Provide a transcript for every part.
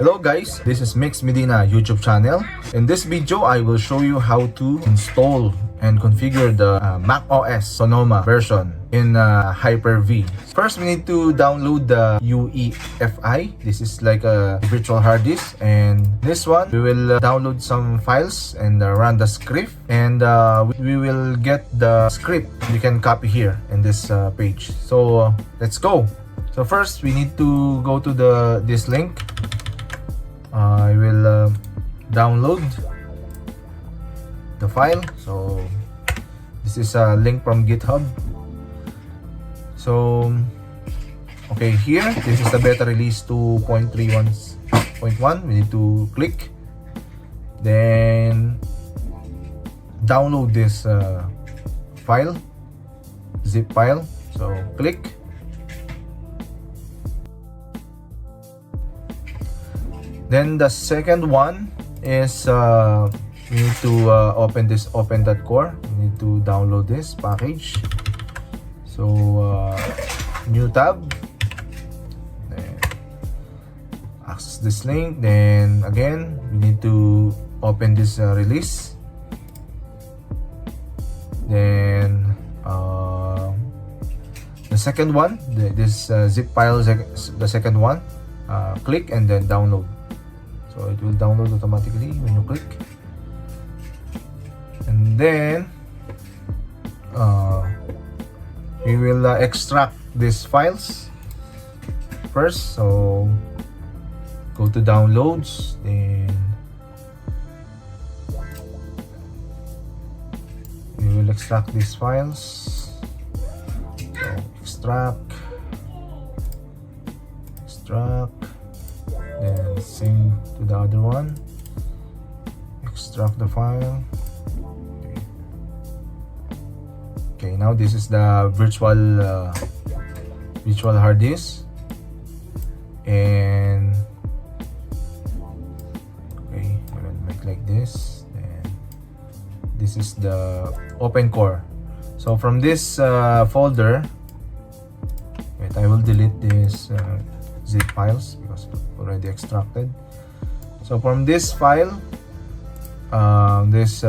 Hello guys, this is Mix Medina YouTube channel. In this video, I will show you how to install and configure the macOS Sonoma version in Hyper-V. First, we need to download the UEFI. This is like a virtual hard disk, and this one we will download some files and run the script, and we will get the script you can copy here in this page. So let's go. So first, we need to go to this link. I will download the file. So this is a link from GitHub. So okay, here this is the beta release 2.31.1. We need to click, then download this file, zip file. So click. Then the second one is we need to open this Open.Core. We need to download this package. So new tab, then access this link. Then again, we need to open this release. Then the second one, this zip file, the second one, click and then download. So it will download automatically when you click. And then we will extract these files first. So go to downloads, then we will extract these files. So extract, then same to the other one, extract the file. Okay, now this is the virtual hard disk, and okay, I will make like this. Then this is the Open.Core. So from this folder, wait, I will delete this zip files because already extracted. So from this file, this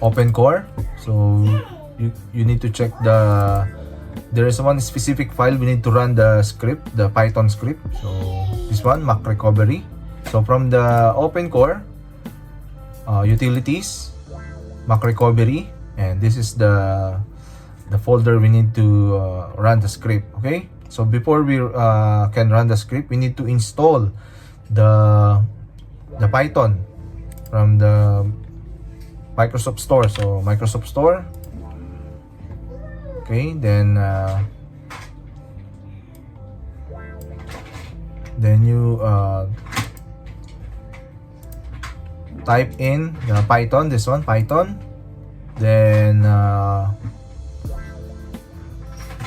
Open.Core, so you need to check there is one specific file we need to run the script, the Python script. So this one, Mac recovery. So from the Open.Core, utilities, Mac recovery, and this is the folder we need to run the script. Okay, so before we can run the script, we need to install the Python from the Microsoft Store. So Microsoft Store, okay, then you type in the Python, this one, Python. Then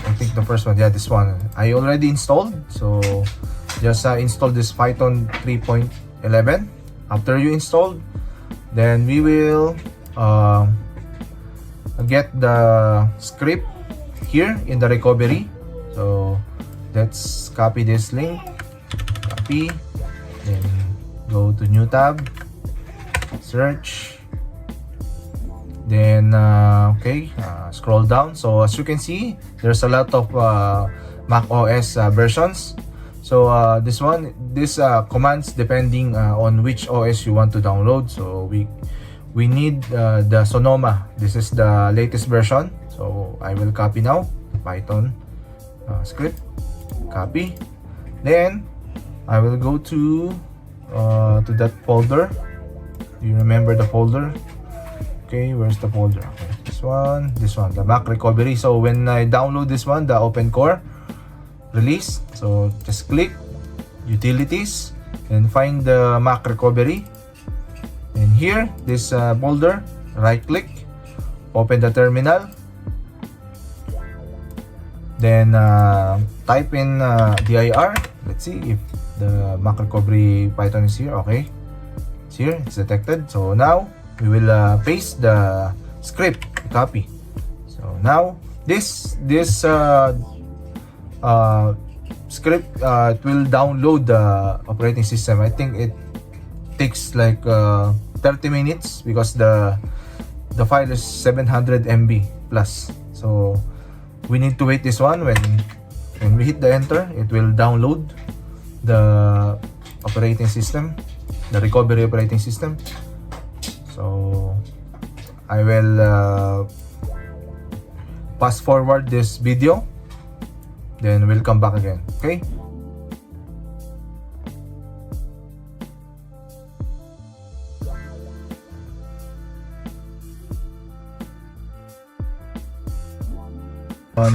I think the first one, yeah, this one I already installed. So just install this Python 3.11. After you installed, then we will get the script here in the recovery. So let's copy this link, copy, then go to new tab, search. Then okay, scroll down. So as you can see, there's a lot of macOS versions. So this commands depending on which OS you want to download. So we need the Sonoma. This is the latest version. So I will copy now, Python script, copy. Then I will go to that folder. Do you remember the folder? Okay, where's the folder? Okay, this one, the Mac recovery. So when I download this one, the Open.Core release, so just click utilities and find the Mac recovery. And here, this folder, right click, open the terminal. Then type in dir. Let's see if the Mac recovery Python is here. Okay, it's here, it's detected. So now we will paste the script, copy. So now this script, it will download the operating system. I think it takes like 30 minutes because the file is 700 MB plus. So we need to wait this one. When we hit the enter, it will download the operating system, the recovery operating system. So I will fast forward this video, then we'll come back again. Okay.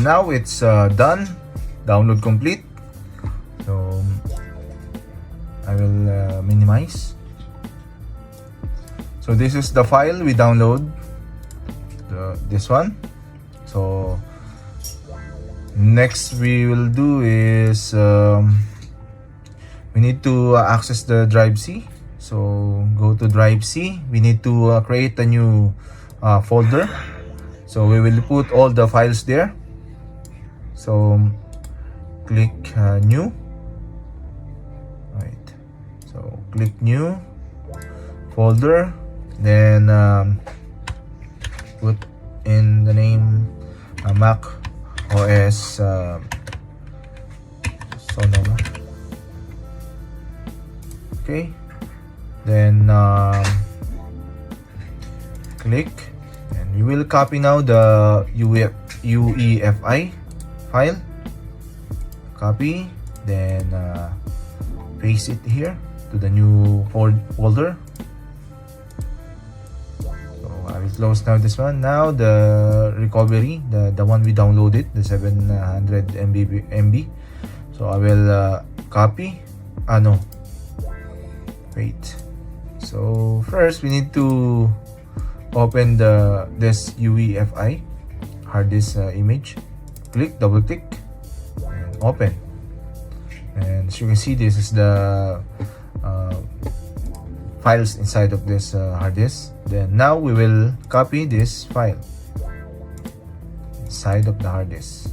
Now it's done, download complete. So I will minimize. So this is the file we download, this one. So next we will do is we need to access the drive C. So go to drive C. We need to create a new folder. So we will put all the files there. So click new. Right. So click new folder. Then put in the name macOS Sonoma. Okay. Then click, and we will copy now the UEFI file. Copy, then paste it here to the new folder. So I will close now this one. Now the recovery, the one we downloaded, the 700 MB. So I will copy. No. Wait. So first we need to open this UEFI hard disk image. Click, double click, and open. And as you can see, this is the files inside of this hard disk. Then now we will copy this file inside of the hard disk.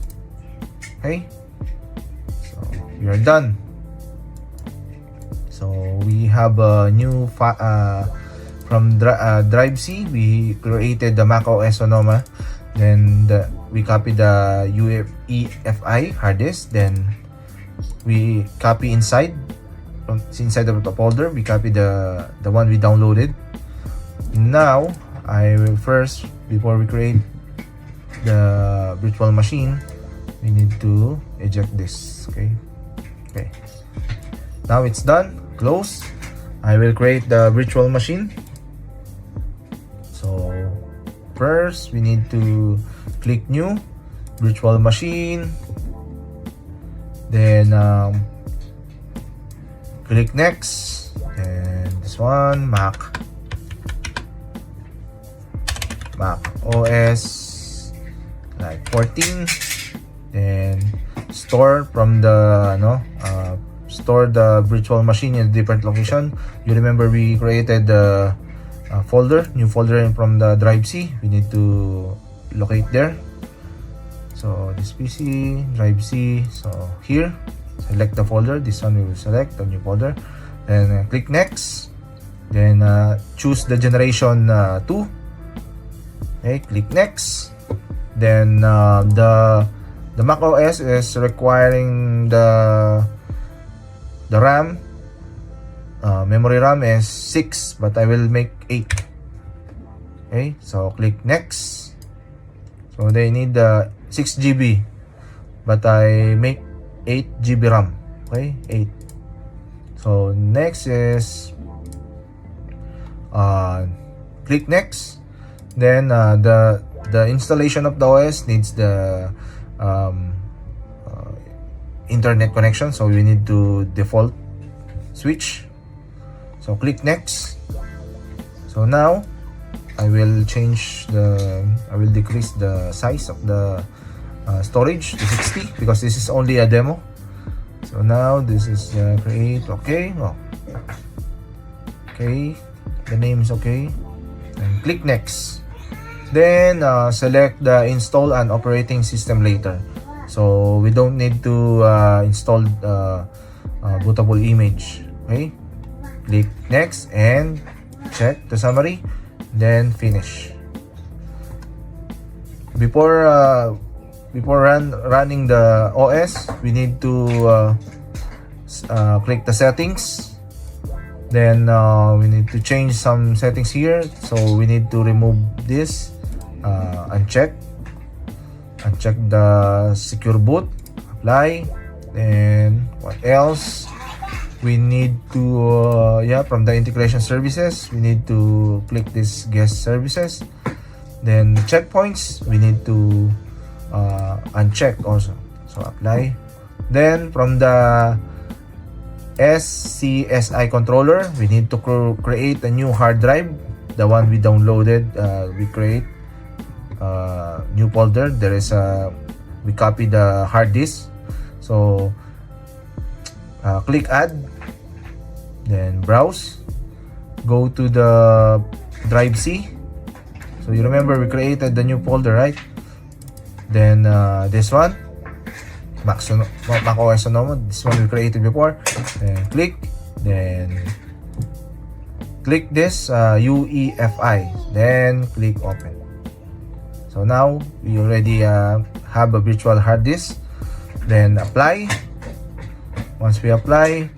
Okay, so we are done. So we have a new from drive C. We created the macOS Sonoma. Then we copy the UEFI hard disk. Then we copy inside of the folder. We copy the one we downloaded. Now I will first, before we create the virtual machine, we need to eject this. Okay. Now it's done. Close. I will create the virtual machine. So first we need to click new virtual machine, then click next, and this one Mac OS like 14. Then store from the store the virtual machine in a different location. You remember we created the new folder from the drive C. We need to locate there. So this PC, drive C. So here, select the folder. This one we will select the new folder. Then click next. Then choose the generation 2. Okay, click next. Then the Mac OS is requiring the RAM. Memory RAM is 6, but I will make 8. Okay, so click next. So they need 6 GB, but I make 8 GB RAM. Okay, 8. So next is click next. Then the installation of the OS needs the internet connection, so we need to default switch. So click next. So now I will decrease the size of the storage to 60 because this is only a demo. So now this is create. Okay. Okay, the name is okay, and click next. Then select the install an operating system later. so we don't need to install bootable image. Okay, click next and check the summary, then finish. Before running the OS, we need to click the settings. Then we need to change some settings here, so we need to remove this, uncheck the secure boot, apply. Then what else? We need to from the integration services, we need to click this guest services. Then checkpoints, we need to uncheck also, so apply. Then from the SCSI controller, we need to create a new hard drive, the one we downloaded. We create new folder. There is we copy the hard disk, so click add, then browse, go to the drive C. So you remember we created the new folder, right? Then this one, macOS Sonoma, this one we created before. Then click this UEFI, then click open. So now we already have a virtual hard disk. Then apply. Once we apply,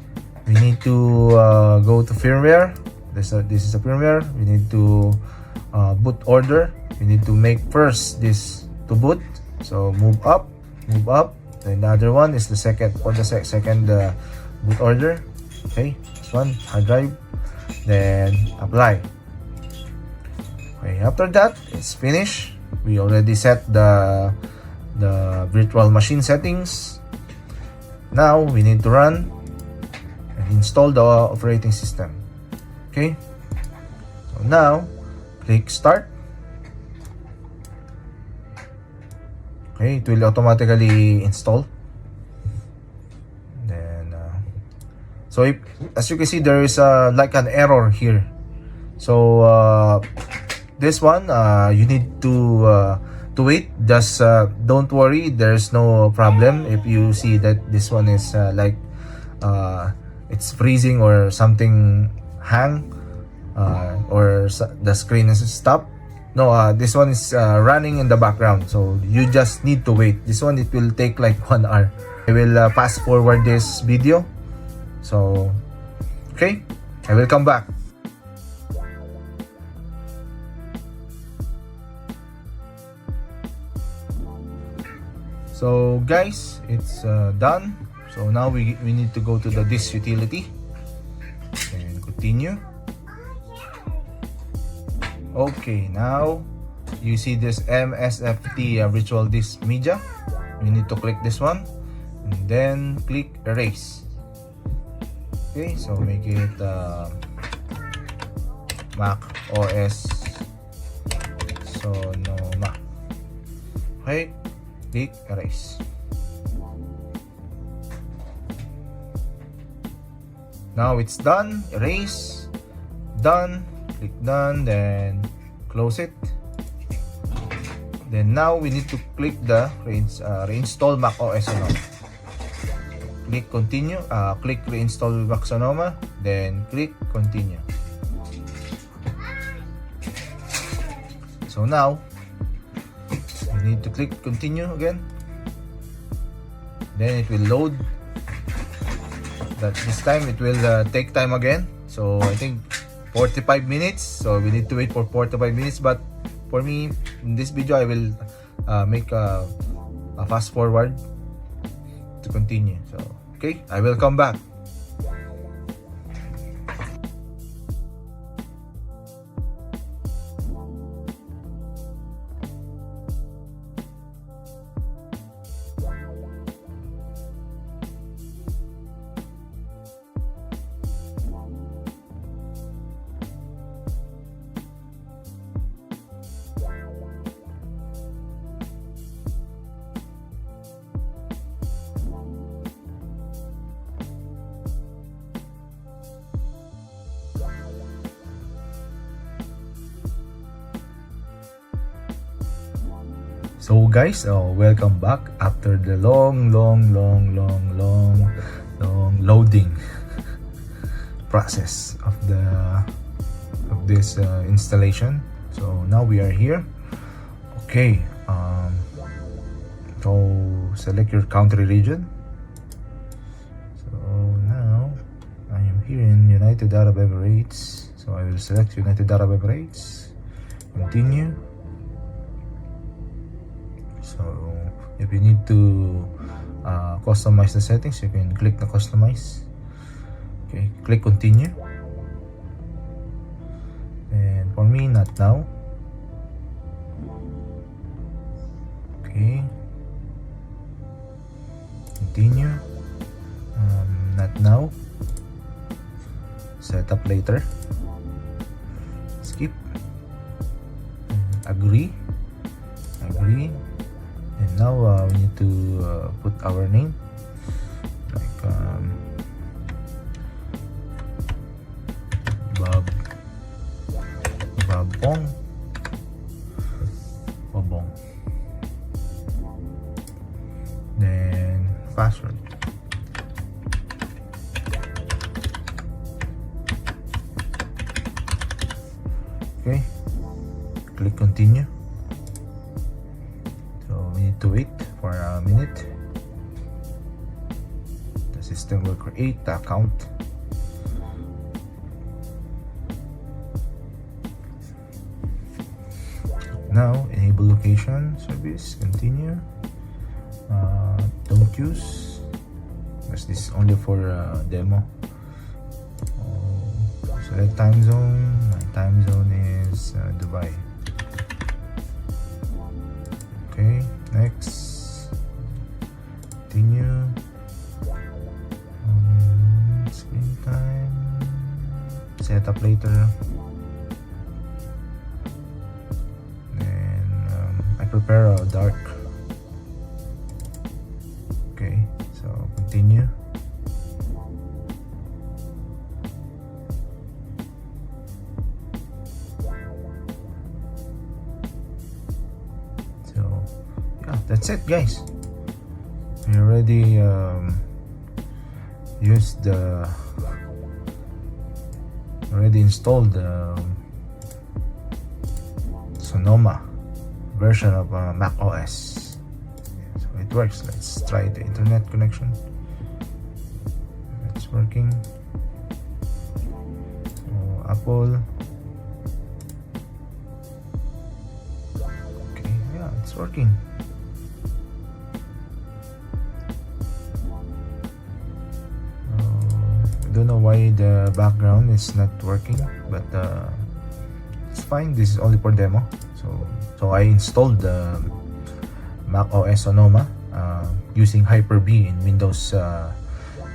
we need to go to firmware. This is a firmware. We need to boot order. We need to make first this to boot. So move up. Then the other one is the second boot order. Okay, this one hard drive. Then apply. Okay, after that it's finished. We already set the virtual machine settings. Now we need to run and install the operating system. Okay, so now click start. Okay, it will automatically install. Then so if, as you can see, there is like an error here. So this one you need to wait. Just don't worry, there's no problem if you see that this one is like it's freezing or something hang, or the screen is stopped. No, this one is running in the background, so you just need to wait. This one, it will take like 1 hour. I will fast forward this video. So okay, I will come back. So guys, it's done. So now we need to go to the disk utility and continue. Okay, now you see this MSFT virtual disk media. You need to click this one and then click erase. Okay, so make it macOS Sonoma. Okay, click erase. Now it's done. Erase, done. Click done, then close it. Then now we need to click the reinstall macOS Sonoma. Click continue. Click reinstall Mac Sonoma, then click continue. So now you need to click continue again. Then it will load. But this time it will take time again. So I think 45 minutes. So we need to wait for 45 minutes. But for me, in this video, I will make a fast forward to continue. So okay, I will come back. So guys, welcome back after the long loading process of this installation. So now we are here. Okay, so select your country region. So now I am here in United Arab Emirates. So I will select United Arab Emirates. Continue. So if you need to customize the settings, you can click the customize. Okay, click continue. And for me, not now. Okay, continue. Not now. Set up later. Skip. Agree. And now we need to put our name, like Bobong, then password. Okay, click continue. To wait for a minute. The system will create the account. Now enable location service. Continue. Don't use, because this is only for demo. Select time zone. My time zone is Dubai. Okay, next. Continue. Screen time. Set up later. Then I prepare a dark. Okay, so continue. That's it, guys. We already installed the Sonoma version of macOS. So it works. Let's try the internet connection. It's working. So Apple. Okay, yeah, it's working. Don't know why the background is not working, but it's fine. This is only for demo. So I installed the macOS Sonoma using Hyper-V in Windows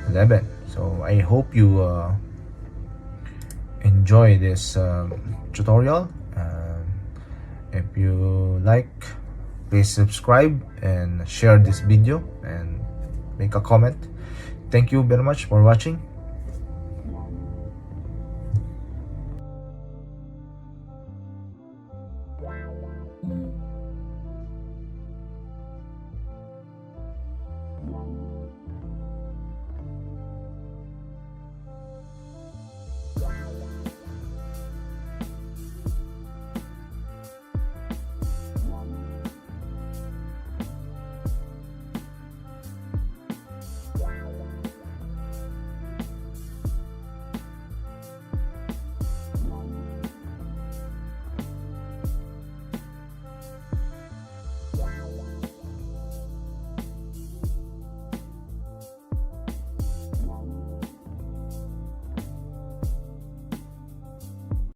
11. So I hope you enjoy this tutorial. If you like, please subscribe and share this video and make a comment. Thank you very much for watching.